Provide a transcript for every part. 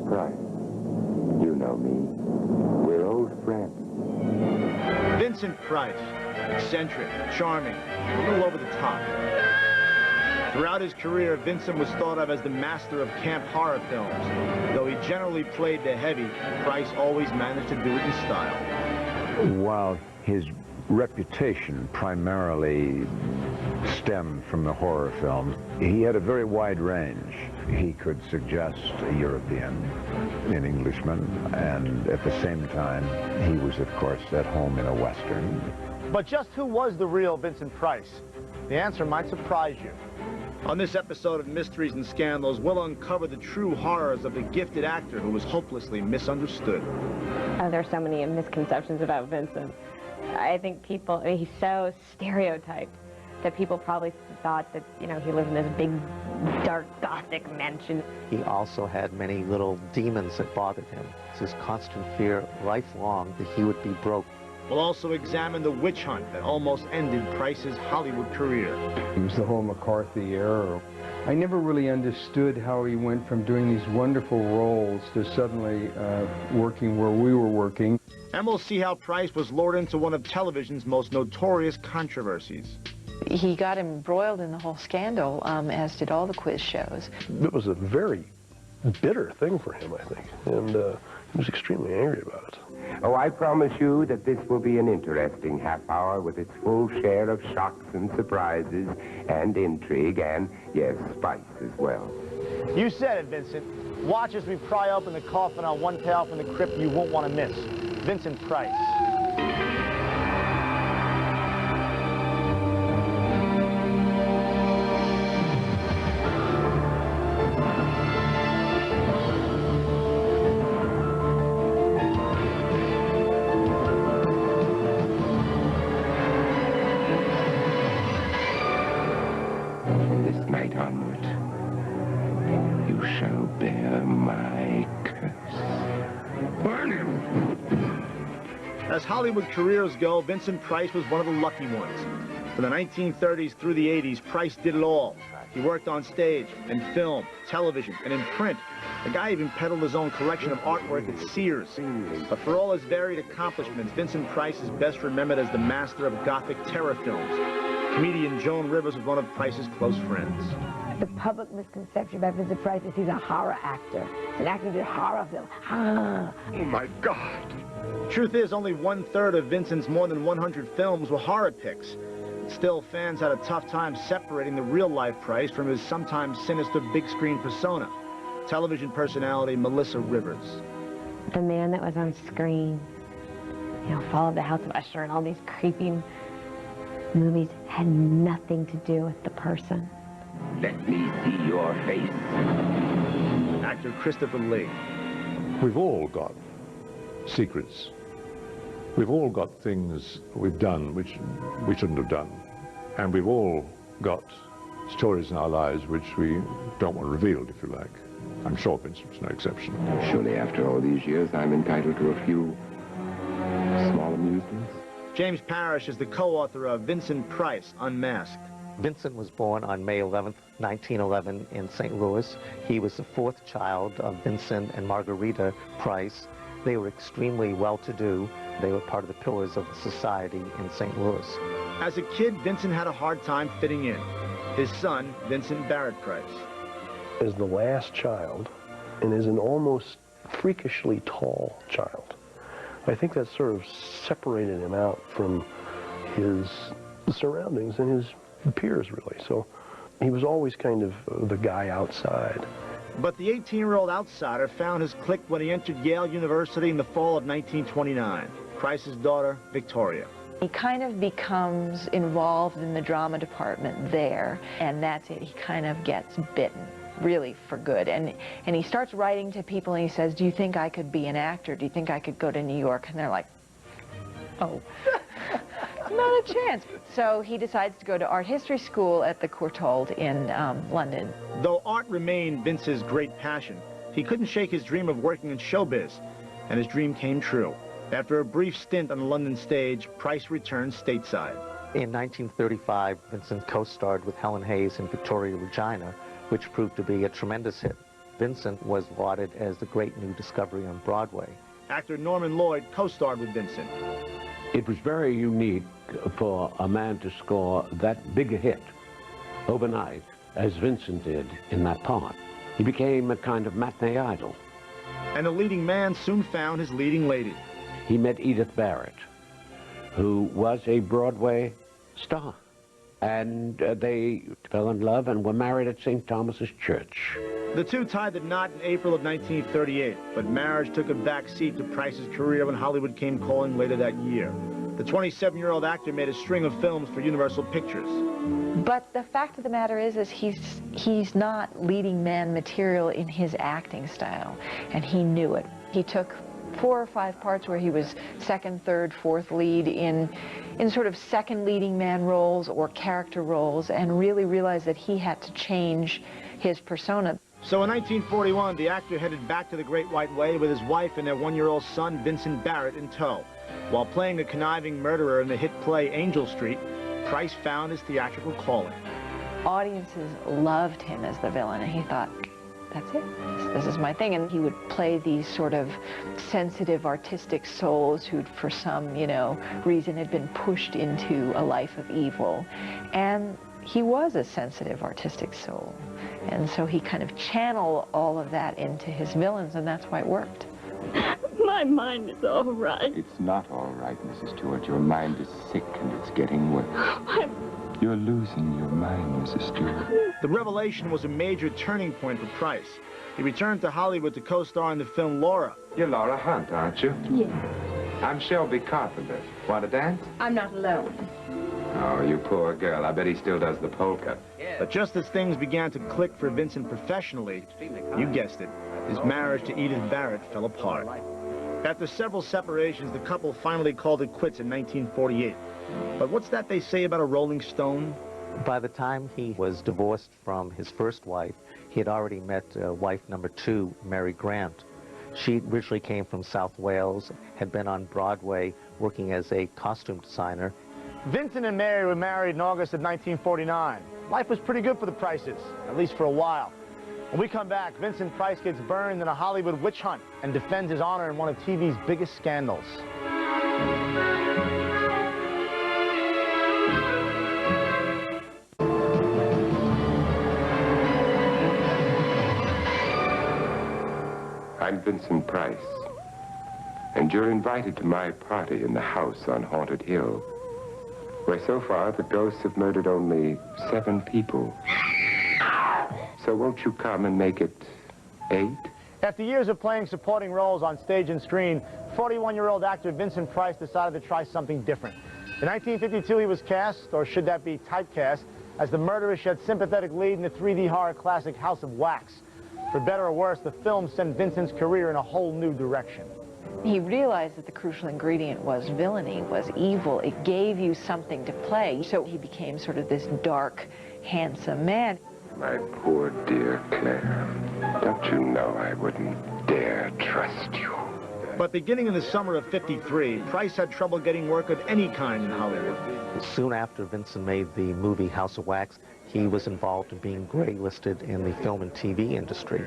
Price. You know me. We're old friends. Vincent Price, eccentric, charming, a little over the top. Throughout his career, Vincent was thought of as the master of camp horror films. Though he generally played the heavy, Price always managed to do it in style. While his reputation primarily stemmed from the horror film, he had a very wide range. He could suggest a European, an Englishman, and at the same time, he was, of course, at home in a Western. But just who was the real Vincent Price? The answer might surprise you. On this episode of Mysteries and Scandals, we'll uncover the true horrors of the gifted actor who was hopelessly misunderstood. There's so many misconceptions about Vincent. I think people, he's so stereotyped that people probably thought that, you know, he lived in this big, dark, gothic mansion. He also had many little demons that bothered him. It's his constant fear, lifelong, that he would be broke. We'll also examine the witch hunt that almost ended Price's Hollywood career. It was the whole McCarthy era. I never really understood how he went from doing these wonderful roles to suddenly working where we were working. And we'll see how Price was lured into one of television's most notorious controversies. He got embroiled in the whole scandal, as did all the quiz shows. It was a very bitter thing for him, I think, and he was extremely angry about it. Oh, I promise you that this will be an interesting half hour with its full share of shocks and surprises and intrigue and, yes, spice as well. You said it, Vincent. Watch as we pry open the coffin on one tale from the crypt you won't want to miss. Vincent Price. As Hollywood careers go, Vincent Price was one of the lucky ones. From the 1930s through the 80s, Price did it all. He worked on stage, in film, television, and in print. The guy even peddled his own collection of artwork at Sears. But for all his varied accomplishments, Vincent Price is best remembered as the master of Gothic terror films. Comedian Joan Rivers was one of Price's close friends. The public misconception about Vincent Price is he's a horror actor. He's an actor who did horror film. Ah. Oh, my God! Truth is, only 1/3 of Vincent's more than 100 films were horror picks. Still, fans had a tough time separating the real-life Price from his sometimes sinister big-screen persona. Television personality Melissa Rivers. The man that was on screen, you know, followed the House of Usher and all these creepy movies had nothing to do with the person. Let me see your face. Actor Christopher Lee. We've all got secrets. We've all got things we've done which we shouldn't have done. And we've all got stories in our lives which we don't want revealed, if you like. I'm sure Vincent's no exception. Surely after all these years, I'm entitled to a few small amusements. James Parrish is the co-author of Vincent Price, Unmasked. Vincent was born on May 11th, 1911 in St. Louis. He was the fourth child of Vincent and Margarita Price. They were extremely well-to-do. They were part of the pillars of the society in St. Louis. As a kid, Vincent had a hard time fitting in. His son, Vincent Barrett Price. Is the last child and is an almost freakishly tall child. I think that sort of separated him out from his surroundings and his peers, really. So he was always kind of the guy outside. But the 18-year-old outsider found his clique when he entered Yale University in the fall of 1929. Price's daughter, Victoria. He kind of becomes involved in the drama department there, and that's it. He kind of gets bitten, really for good. And he starts writing to people and he says, do you think I could be an actor? Do you think I could go to New York? And they're like, oh, not a chance. So he decides to go to art history school at the Courtauld in London. Though art remained Vince's great passion, he couldn't shake his dream of working in showbiz, and his dream came true. After a brief stint on the London stage, Price returned stateside. In 1935, Vincent co-starred with Helen Hayes in Victoria Regina, which proved to be a tremendous hit. Vincent was lauded as the great new discovery on Broadway. Actor Norman Lloyd co-starred with Vincent. It was very unique for a man to score that big a hit overnight, as Vincent did in that part. He became a kind of matinee idol. And the leading man soon found his leading lady. He met Edith Barrett, who was a Broadway star. And they fell in love and were married at St. Thomas's Church. The two tied the knot in April of 1938, but marriage took a back seat to Price's career when Hollywood came calling later that year. The 27-year-old actor made a string of films for Universal Pictures. But the fact of the matter is he's not leading man material in his acting style, and he knew it. He took 4 or 5 parts where he was second, third, fourth lead in sort of second leading man roles or character roles, and really realized that he had to change his persona. So in 1941, the actor headed back to the Great White Way with his wife and their 1-year-old son, Vincent Barrett, in tow. While playing a conniving murderer in the hit play Angel Street, Price found his theatrical calling. Audiences loved him as the villain, and he thought, that's it, this is my thing. And he would play these sort of sensitive, artistic souls who, for some, reason had been pushed into a life of evil. And he was a sensitive, artistic soul. And so he kind of channeled all of that into his villains, and that's why it worked. My mind is all right. It's not all right, Mrs. Stewart. Your mind is sick and it's getting worse. You're losing your mind, Mrs. Stewart. The revelation was a major turning point for Price. He returned to Hollywood to co-star in the film Laura. You're Laura Hunt, aren't you? Yes. I'm Shelby Carpenter. Want to dance? I'm not alone. Oh, you poor girl. I bet he still does the polka. But just as things began to click for Vincent professionally, you guessed it, his marriage to Edith Barrett fell apart. After several separations, the couple finally called it quits in 1948. But what's that they say about a Rolling Stone? By the time he was divorced from his first wife, he had already met wife number 2, Mary Grant. She originally came from South Wales, had been on Broadway working as a costume designer. Vincent and Mary were married in August of 1949. Life was pretty good for the Prices, at least for a while. When we come back, Vincent Price gets burned in a Hollywood witch hunt and defends his honor in one of TV's biggest scandals. I'm Vincent Price, and you're invited to my party in the house on Haunted Hill, where so far the ghosts have murdered only 7 people. So won't you come and make it 8? After years of playing supporting roles on stage and screen, 41-year-old actor Vincent Price decided to try something different. In 1952, he was cast, or should that be typecast, as the murderous yet sympathetic lead in the 3D horror classic House of Wax. For better or worse, the film sent Vincent's career in a whole new direction. He realized that the crucial ingredient was villainy, was evil. It gave you something to play. So he became sort of this dark, handsome man. My poor dear Claire, don't you know I wouldn't dare trust you? But beginning in the summer of '53, Price had trouble getting work of any kind in Hollywood. Soon after Vincent made the movie House of Wax, he was involved in being gray-listed in the film and TV industry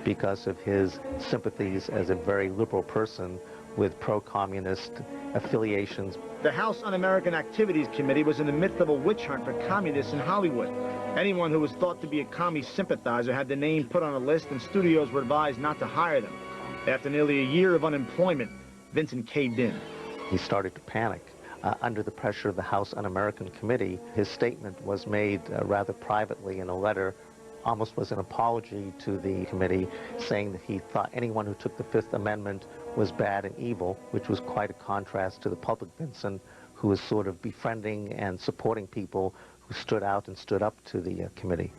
because of his sympathies as a very liberal person with pro-communist affiliations. The House Un-American Activities Committee was in the midst of a witch hunt for communists in Hollywood. Anyone who was thought to be a commie sympathizer had their name put on a list, and studios were advised not to hire them. After nearly a year of unemployment, Vincent caved in. He started to panic. Under the pressure of the House Un-American Committee, his statement was made rather privately in a letter, almost was an apology to the committee, saying that he thought anyone who took the Fifth Amendment was bad and evil, which was quite a contrast to the public Vincent, who was sort of befriending and supporting people who stood out and stood up to the committee.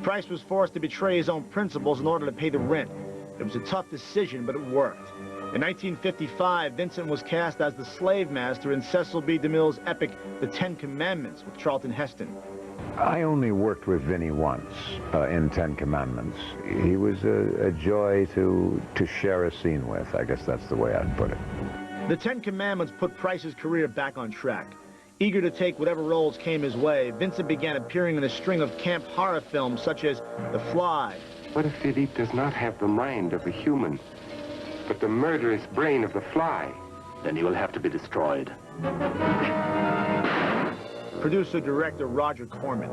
Price was forced to betray his own principles in order to pay the rent. It was a tough decision, but it worked. In 1955, Vincent was cast as the slave master in Cecil B. DeMille's epic The 10 Commandments with Charlton Heston. I only worked with Vinnie once in 10 Commandments. He was a joy to share a scene with. I guess that's the way I'd put it. The 10 Commandments put Price's career back on track. Eager to take whatever roles came his way, Vincent began appearing in a string of camp horror films such as The Fly, What if Philippe does not have the mind of a human, but the murderous brain of the fly? Then he will have to be destroyed. Producer-director Roger Corman.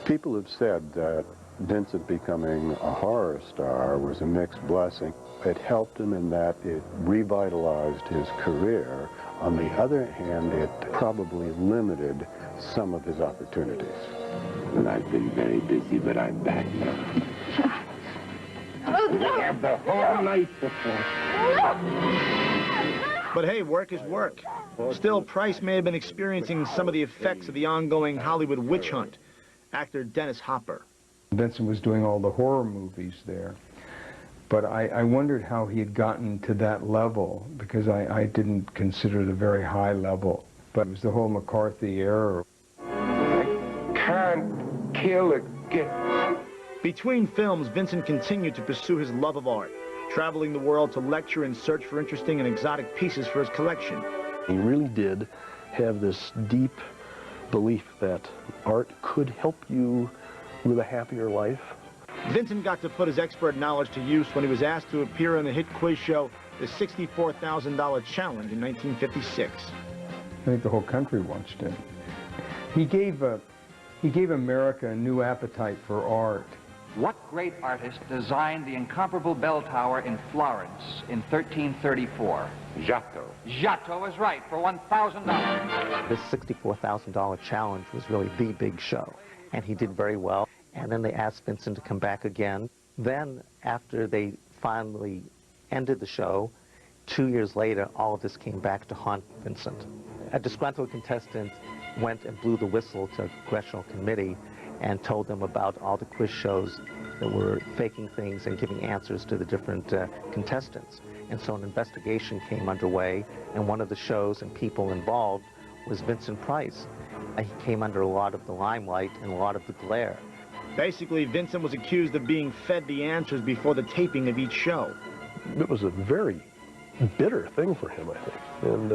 People have said that Vincent becoming a horror star was a mixed blessing. It helped him in that it revitalized his career. On the other hand, it probably limited some of his opportunities. Well, I've been very busy, but I'm back now. I have the whole night before. But hey, work is work. Still, Price may have been experiencing some of the effects of the ongoing Hollywood witch hunt. Actor Dennis Hopper. Vincent was doing all the horror movies there. But I wondered how he had gotten to that level, because I didn't consider it a very high level. But it was the whole McCarthy era. I can't kill a gift. Between films, Vincent continued to pursue his love of art, traveling the world to lecture and search for interesting and exotic pieces for his collection. He really did have this deep belief that art could help you live a happier life. Vincent got to put his expert knowledge to use when he was asked to appear on the hit quiz show, The $64,000 Challenge in 1956. I think the whole country watched it. He gave America a new appetite for art. What great artist designed the incomparable bell tower in Florence in 1334? Giotto. Giotto is right, for $1,000. This $64,000 challenge was really the big show, and he did very well. And then they asked Vincent to come back again. Then, after they finally ended the show, 2 years later, all of this came back to haunt Vincent. A disgruntled contestant went and blew the whistle to a congressional committee and told them about all the quiz shows that were faking things and giving answers to the different contestants. And so an investigation came underway, and one of the shows and people involved was Vincent Price. He came under a lot of the limelight and a lot of the glare. Basically, Vincent was accused of being fed the answers before the taping of each show. It was a very bitter thing for him, I think, and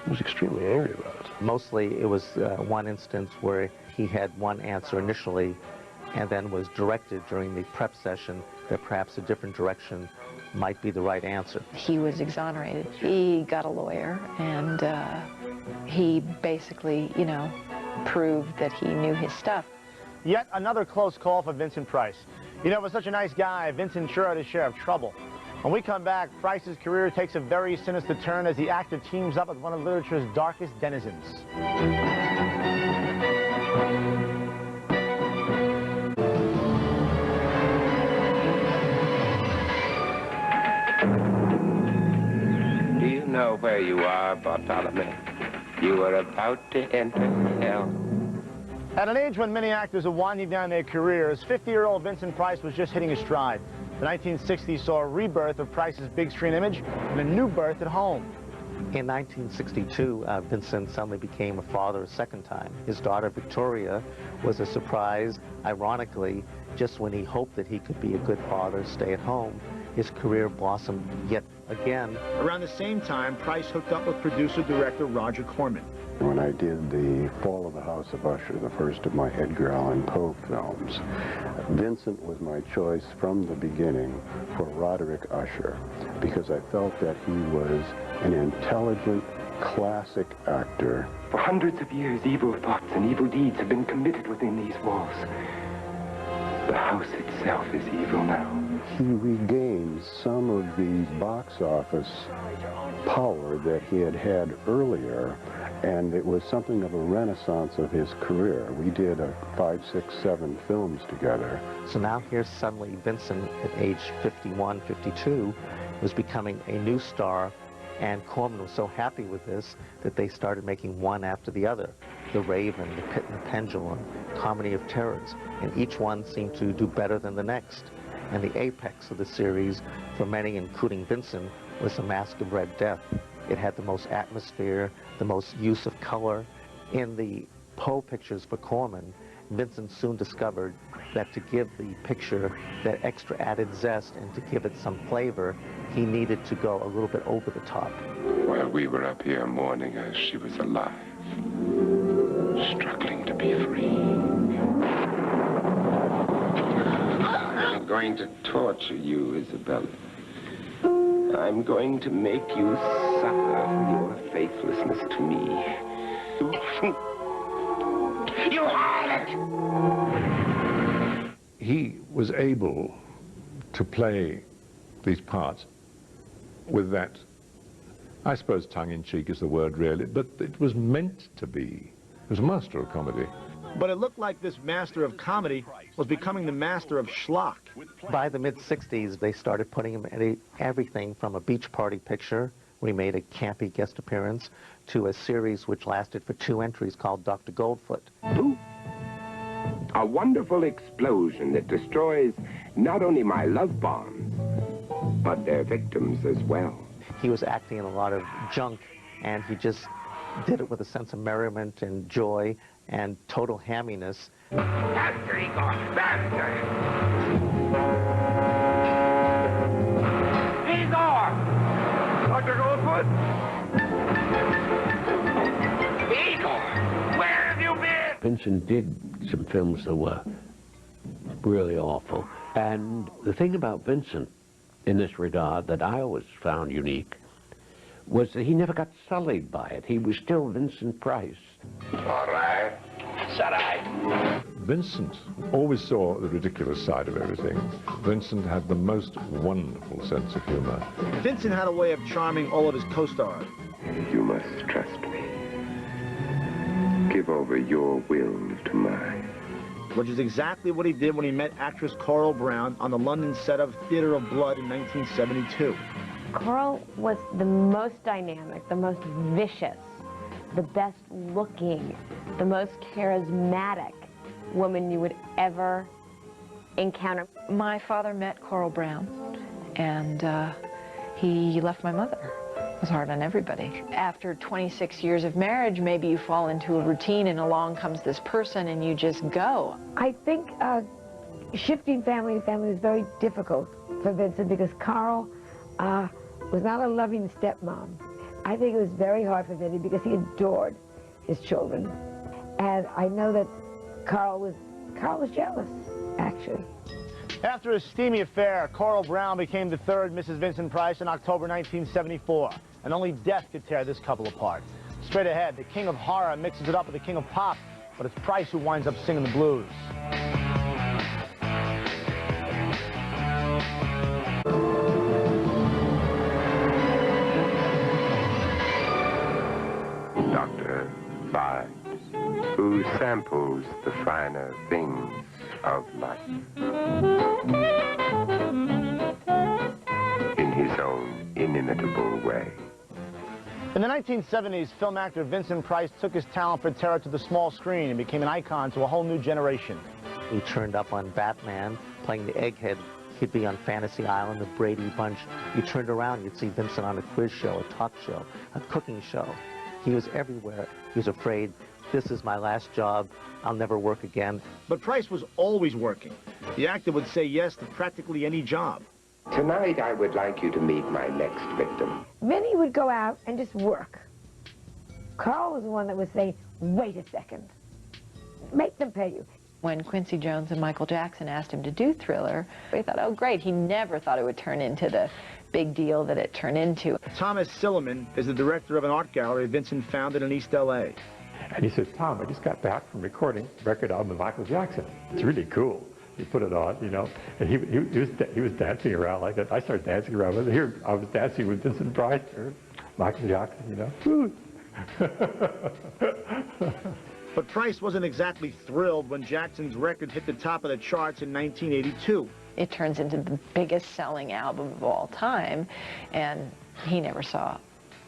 he was extremely angry about it. Mostly it was one instance where he had one answer initially and then was directed during the prep session that perhaps a different direction might be the right answer. He was exonerated. He got a lawyer, and he basically, you know, proved that he knew his stuff. Yet another close call for Vincent Price. You know, for such a nice guy, Vincent sure had his share of trouble. When we come back, Price's career takes a very sinister turn as the actor teams up with one of literature's darkest denizens. Do you know where you are, Bartholomew? You are about to enter hell. At an age when many actors are winding down their careers, 50-year-old Vincent Price was just hitting his stride. The 1960s saw a rebirth of Price's big screen image and a new birth at home. In 1962, Vincent suddenly became a father a second time. His daughter, Victoria, was a surprise. Ironically, just when he hoped that he could be a good father, stay at home, his career blossomed yet again. Around the same time, Price hooked up with producer-director Roger Corman. When I did The Fall of the House of Usher, the first of my Edgar Allan Poe films, Vincent was my choice from the beginning for Roderick Usher, because I felt that he was an intelligent, classic actor. For hundreds of years, evil thoughts and evil deeds have been committed within these walls. The house itself is evil now. He regained some of the box office power that he had had earlier, and it was something of a renaissance of his career. We did 5, 6, 7 films together. So now here's suddenly Vincent at age 51, 52, was becoming a new star, and Corman was so happy with this that they started making one after the other. The Raven, The Pit and the Pendulum, Comedy of Terrors, and each one seemed to do better than the next. And the apex of the series, for many, including Vincent, was The Mask of Red Death. It had the most atmosphere, the most use of color. In the Poe pictures for Corman, Vincent soon discovered that to give the picture that extra added zest and to give it some flavor, he needed to go a little bit over the top. While we were up here mourning her, she was alive, struggling to be free. I'm going going to torture you, Isabella. I'm going to make you suffer for your faithlessness to me. You harlot! He was able to play these parts with that, I suppose tongue-in-cheek is the word really, but it was meant to be. He was a master of comedy. But it looked like this master of comedy was becoming the master of schlock. By the mid-60s, they started putting him in everything from a beach party picture, where he made a campy guest appearance, to a series which lasted for 2 entries called Dr. Goldfoot. Ooh. A wonderful explosion that destroys not only my love bombs, but their victims as well. He was acting in a lot of junk, and he just did it with a sense of merriment and joy and total hamminess. Faster, Igor! Faster! Igor! Dr. Goldfoot? Igor! Where have you been? Vincent did some films that were really awful. And the thing about Vincent in this regard that I always found unique was that he never got sullied by it. He was still Vincent Price. All right. It's all right. Vincent always saw the ridiculous side of everything. Vincent had the most wonderful sense of humor. Vincent had a way of charming all of his co-stars. You must trust me. Give over your will to mine. Which is exactly what he did when he met actress Coral Brown on the London set of Theatre of Blood in 1972. Coral was the most dynamic, the most vicious, the best looking, the most charismatic woman you would ever encounter. My father met Coral Brown, and he left my mother. It was hard on everybody. After 26 years of marriage, maybe you fall into a routine and along comes this person and you just go. I think shifting family to family was very difficult for Vincent because Carl was not a loving stepmom. I think it was very hard for Vinny because he adored his children. And I know that Carl was jealous, actually. After a steamy affair, Coral Brown became the third Mrs. Vincent Price in October 1974, and only death could tear this couple apart. Straight ahead, the king of horror mixes it up with the king of pop, but it's Price who winds up singing the blues. Dr. Vibes, who samples the finer things of life in his own inimitable way. In the 1970s, film actor Vincent Price took his talent for terror to the small screen and became an icon to a whole new generation. He turned up on Batman, playing the egghead. He'd be on Fantasy Island, the Brady Bunch. You turned around, you'd see Vincent on a quiz show, a talk show, a cooking show. He was everywhere. He was afraid, this is my last job, I'll never work again. But Price was always working. The actor would say yes to practically any job. Tonight, I would like you to meet my next victim. Vinny would go out and just work. Carl was the one that would say, wait a second. Make them pay you. When Quincy Jones and Michael Jackson asked him to do Thriller, they thought, oh great, he never thought it would turn into the big deal that it turned into. Thomas Silliman is the director of an art gallery Vincent founded in East L.A. And he says, Tom, I just got back from recording a record album of Michael Jackson. It's really cool. He put it on, you know, and he was dancing around like that. I started dancing around with it. Here, I was dancing with Vincent Price or Michael Jackson, you know. But Price wasn't exactly thrilled when Jackson's record hit the top of the charts in 1982. It turns into the biggest selling album of all time, and he never saw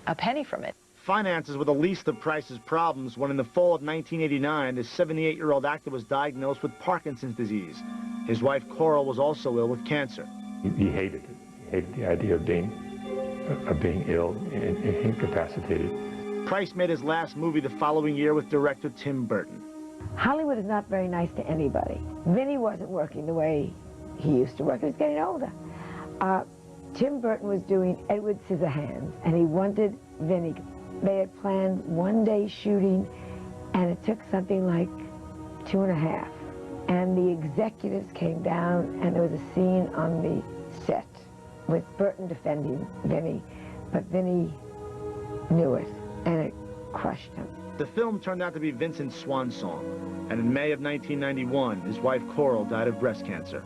a penny from it. Finances were the least of Price's problems when in the fall of 1989, the 78-year-old actor was diagnosed with Parkinson's disease. His wife, Coral, was also ill with cancer. He hated it. He hated the idea of being ill and incapacitated. Price made his last movie the following year with director Tim Burton. Hollywood is not very nice to anybody. Vinny wasn't working the way he used to work. He was getting older. Tim Burton was doing Edward Scissorhands, and he wanted Vinny. They had planned one day shooting, and it took something like 2.5. And the executives came down, and there was a scene on the set with Burton defending Vinnie, but Vinnie knew it, and it crushed him. The film turned out to be Vincent's swan song, and in May of 1991, his wife Coral died of breast cancer.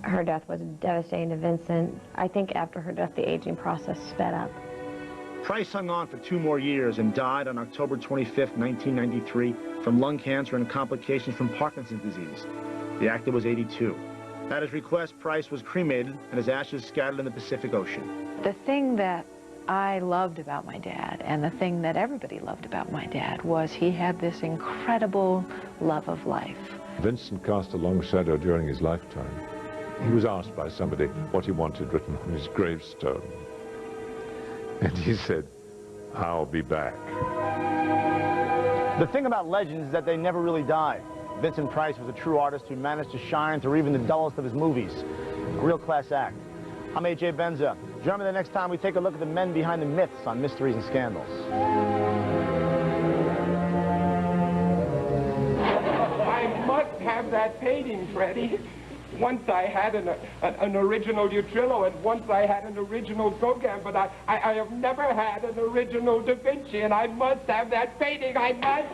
Her death was devastating to Vincent. I think after her death, the aging process sped up. Price hung on for 2 more years and died on October 25, 1993, from lung cancer and complications from Parkinson's disease. The actor was 82. At his request, Price was cremated and his ashes scattered in the Pacific Ocean. The thing that I loved about my dad, and the thing that everybody loved about my dad, was he had this incredible love of life. Vincent cast a long shadow during his lifetime. He was asked by somebody what he wanted written on his gravestone. And he said, "I'll be back." The thing about legends is that they never really die. Vincent Price was a true artist who managed to shine through even the dullest of his movies. A real class act. I'm A.J. Benza. Join me the next time we take a look at the men behind the myths on Mysteries and Scandals. I must have that painting, Freddie. Once I had an original Utrillo, and once I had an original Gauguin, but I have never had an original Da Vinci, and I must have that painting. I must.